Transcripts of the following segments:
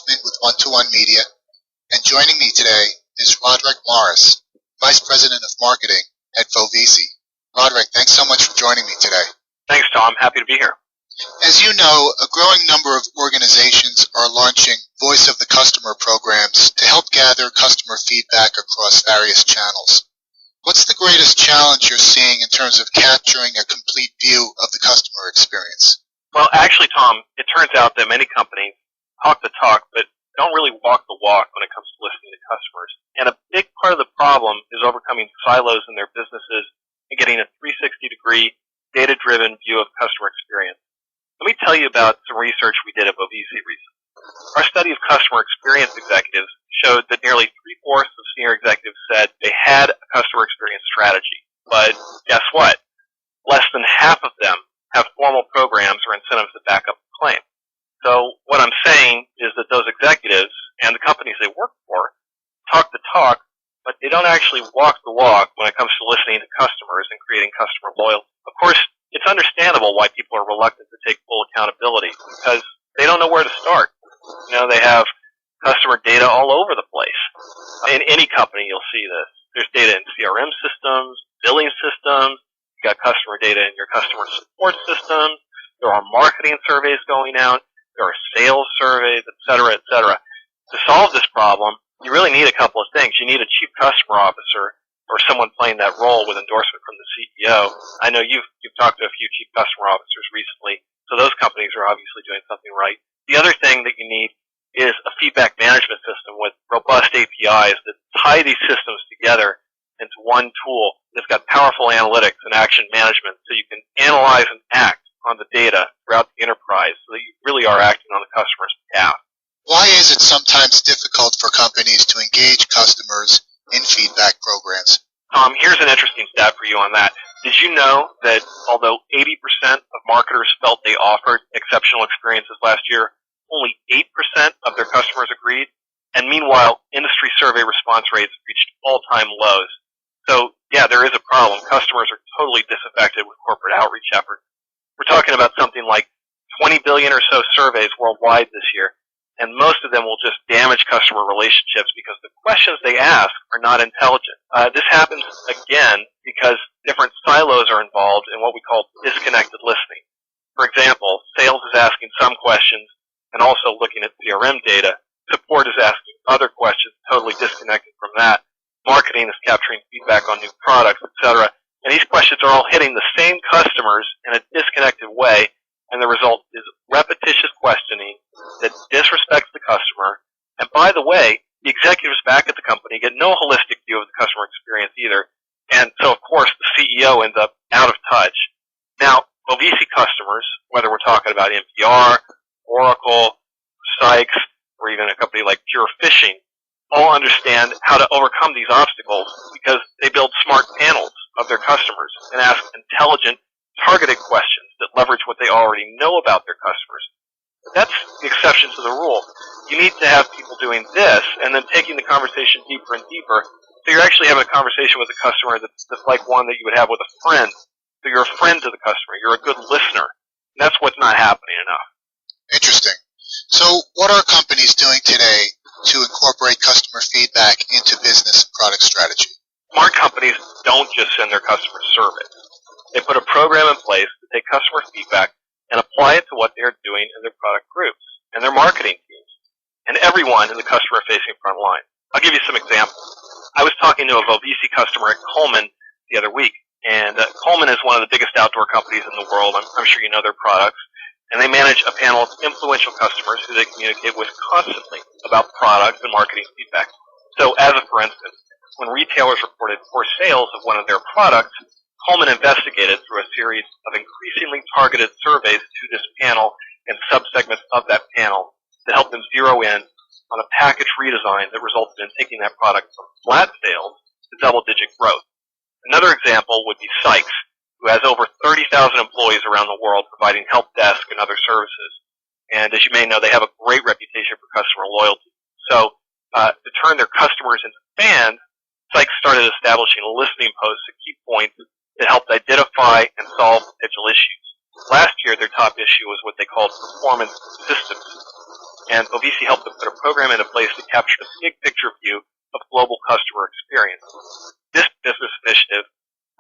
Hoffman with One-to-One Media, and joining me today is Roderick Morris, Vice President of Marketing at Vovici. Roderick, thanks so much for joining me today. Thanks, Tom. Happy to be here. As you know, a growing number of organizations are launching Voice of the Customer programs to help gather customer feedback across various channels. What's the greatest challenge you're seeing in terms of capturing a complete view of the customer experience? Well, actually, Tom, it turns out that many companies talk the talk, but don't really walk the walk when it comes to listening to customers. And a big part of the problem is overcoming silos in their businesses and getting a 360-degree, data-driven view of customer experience. Let me tell you about some research we did at Vovici recently. Our study of customer experience executives showed that nearly 3/4 of senior executives said they had a customer experience strategy. But guess what? Less than half of them have formal programs or incentives that back up the claim. So what I'm saying is that those executives and the companies they work for talk the talk, but they don't actually walk the walk when it comes to listening to customers and creating customer loyalty. Of course, it's understandable why people are reluctant to take full accountability because they don't know where to start. You know, they have customer data all over the place. In any company, you'll see this. There's data in CRM systems, billing systems. You got customer data in your customer support systems. There are marketing surveys going out. There are sales surveys, et cetera, et cetera. To solve this problem, you really need a couple of things. You need a chief customer officer or someone playing that role with endorsement from the CEO. I know you've talked to a few chief customer officers recently, so those companies are obviously doing something right. The other thing that you need is a feedback management system with robust APIs that tie these systems together into one tool that's got powerful analytics and action management so you can analyze and act on the data throughout the enterprise so that you really are acting on the customer's behalf. Why is it sometimes difficult for companies to engage customers in feedback programs? Tom, here's an interesting stat for you on that. Did you know that although 80% of marketers felt they offered exceptional experiences last year, only 8% of their customers agreed? And meanwhile, industry survey response rates reached all-time lows. So, yeah, there is a problem. Customers are totally disaffected with corporate outreach efforts. We're talking about something like 20 billion or so surveys worldwide this year, and most of them will just damage customer relationships because the questions they ask are not intelligent. This happens, again, because different silos are involved in what we call disconnected listening. For example, sales is asking some questions and also looking at CRM data. Support is asking other questions totally disconnected from that. Marketing is capturing feedback on new products, etc. And these questions are all hitting the same customers in a disconnected way, and the result is repetitious questioning that disrespects the customer. And by the way, the executives back at the company get no holistic view of the customer experience either. And so, of course, the CEO ends up out of touch. Now, Vovici customers, whether we're talking about NPR, Oracle, Sykes, or even a company like Pure Fishing, all understand how to overcome these obstacles because they build smart panels of their customers and ask intelligent, targeted questions that leverage what they already know about their customers. That's the exception to the rule. You need to have people doing this and then taking the conversation deeper and deeper. So you're actually having a conversation with a customer that's like one that you would have with a friend. So you're a friend to the customer. You're a good listener. And that's what's not happening enough. Interesting. So what are companies doing today to incorporate customer feedback into business and product strategy? Smart companies don't just send their customers surveys. They put a program in place to take customer feedback and apply it to what they are doing in their product groups and their marketing teams and everyone in the customer-facing front line. I'll give you some examples. I was talking to a Vovici customer at Coleman the other week, and Coleman is one of the biggest outdoor companies in the world. I'm sure you know their products. And they manage a panel of influential customers who they communicate with constantly about product and marketing feedback. So as a for instance, when retailers reported poor sales of one of their products, Coleman investigated through a series of increasingly targeted surveys to this panel and subsegments of that panel to help them zero in on a package redesign that resulted in taking that product from flat sales to double-digit growth. Another example would be Sykes, who has over 30,000 employees around the world providing help desk and other services. And as you may know, they have a great reputation for customer loyalty. So to turn their customers into fans, Sykes started establishing listening posts at key points that helped identify and solve potential issues. Last year, their top issue was what they called performance systems. and Vovici helped them put a program into place to capture the big picture view of global customer experience. This business initiative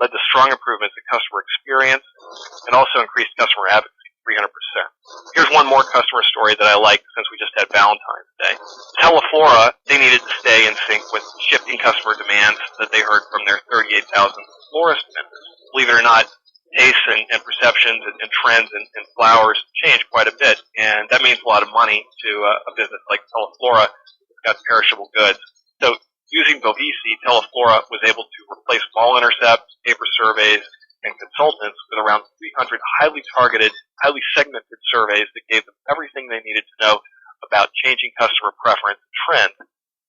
led to strong improvements in customer experience and also increased customer advocacy 300%. Here's one more customer story that I like since we just had Valentine's Day. Teleflora, they needed to stay in sync with shifting customer demands that they heard from their 38,000 florist vendors. Believe it or not, tastes and perceptions and trends in flowers change quite a bit, and that means a lot of money to a business like Teleflora that's got perishable goods. So using Vovici, Teleflora was able to replace mall intercepts, paper surveys, and consultants with around 300 highly targeted, highly segmented surveys that gave them everything they needed to know about changing customer preference and trends.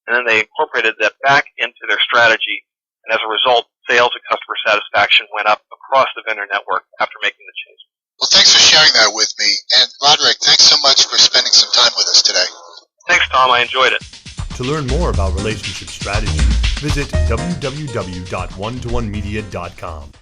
And then they incorporated that back into their strategy, and as a result, sales and customer satisfaction went up across the vendor network after making the change. Well, thanks for sharing that with me. And Roderick, thanks so much for spending some time with us today. Thanks, Tom. I enjoyed it. To learn more about relationship strategy, visit www.one-to-one-media.com.